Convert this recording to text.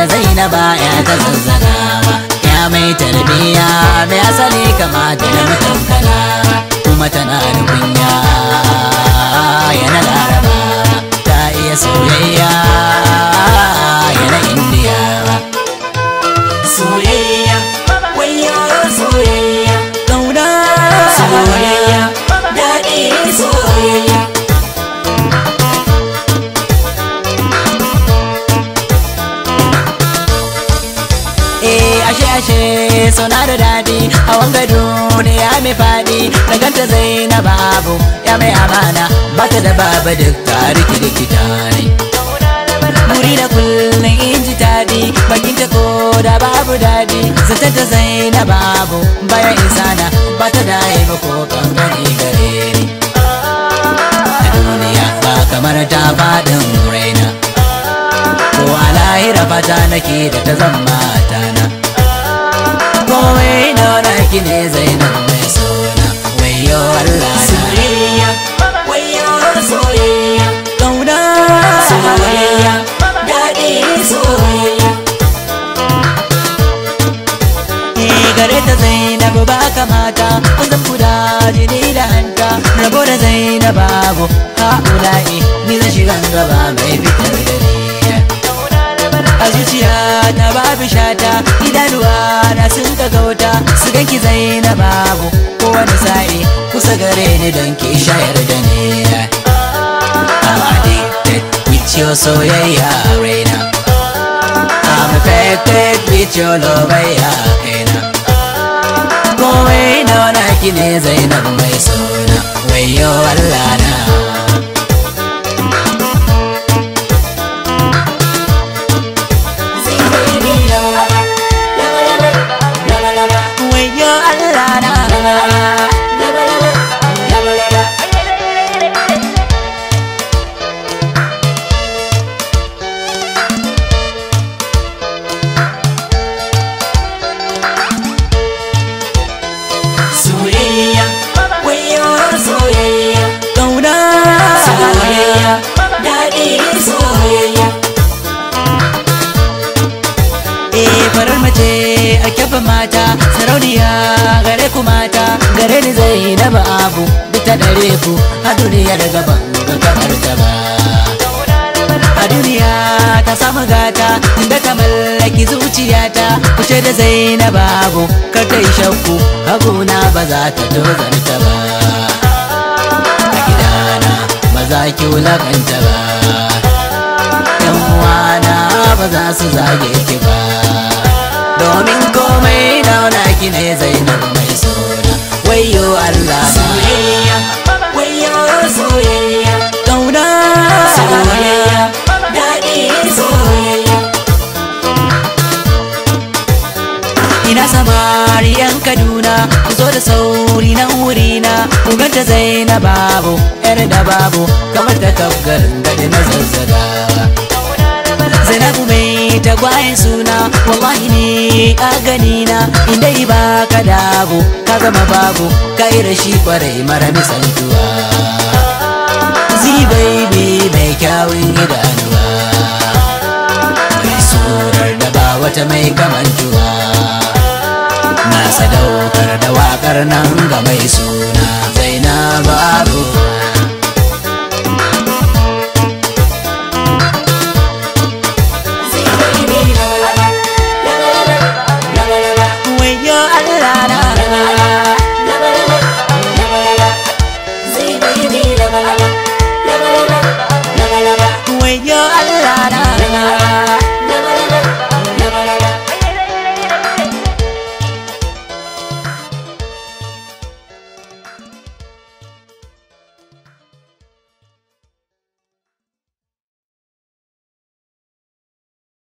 da Zainaba ya ta zazzagawa, ya mai tarbiya mai asali kamata da mutan kana, kuma tana da kunya yana Laraba, ta iya soyayya yana Indiya. Soyayya, wayyo soyayya, Kauna soyayya, daɗi soyayya. ashe suna da daɗi a wanga duniya mai faɗi, da ganta Zainab Abu ya mai amana, bata da baba duk tariki rikita ne. Muri da kullum inji daɗi, bakin ta ko da babu daɗi, zata da Zainab Abu bayan isana, bata da haifa ko kankani gare ni. A duniya ba kamar ta faɗin raina, ko a lahira fata nake da ta zama tana. Komai na naki ne Zainab mai suna, wayyo Allah na. Soyayya, wayyo soyayya, Kauna soyayya, daɗi soyayya. Gare ta Zainab ba kamata, zan kuda jini da hanta, rabo da Zainab babu ha'ula'i, ni zan shiga gaba mai fitar da ni. A zuciya ta babu shata, idanuwa na sun ka gauta, su ganki Zainab Abu ko wani sa'i kusa gare ni don ki shayar da ni. I'm addicted with your soyayya raina, I'm affected with your love ya kaina. Komai na naki ne Zainab mai suna, wayyo Allah na. Soyayya, wayyo soyayya, Kauna soyayya, daɗi soyayya. farar mace a kyafa mata, sarauniya gare ku mata, gare ni Zainab Abu duk ta dare ku, a duniyar gaban ga kamar ta ba. A duniya ta samu gata, inda ta mallaki zuciyata, kuce da Zainab Abu kar ta yi shakku, haguna ba za ta tozarta ba. A gidana ba za ki wulakanta ba, yan uwana ba za su zage ki ba, domin komai na ki ne Zainab mai suna, wayyo Allah na. Soyayya, wayyo soyayya, Kauna soyayya, daɗi soyayya. ina samariyan Kaduna, ku zo da sauri nan wurina, ku ganta Zainab Abu yar da babu kamar ta kafgar gadi na zazzaga. Zainabu mai tagwayen suna, wallahi ne a ganina, inda ba ka dabu ka zama babu, ka yi rashi kwarai mara misaltuwa. Baby mai kyawun idanuwa, mai surar da ba wata mai kamantuwa, na sadaukar da wakar nan ga mai suna.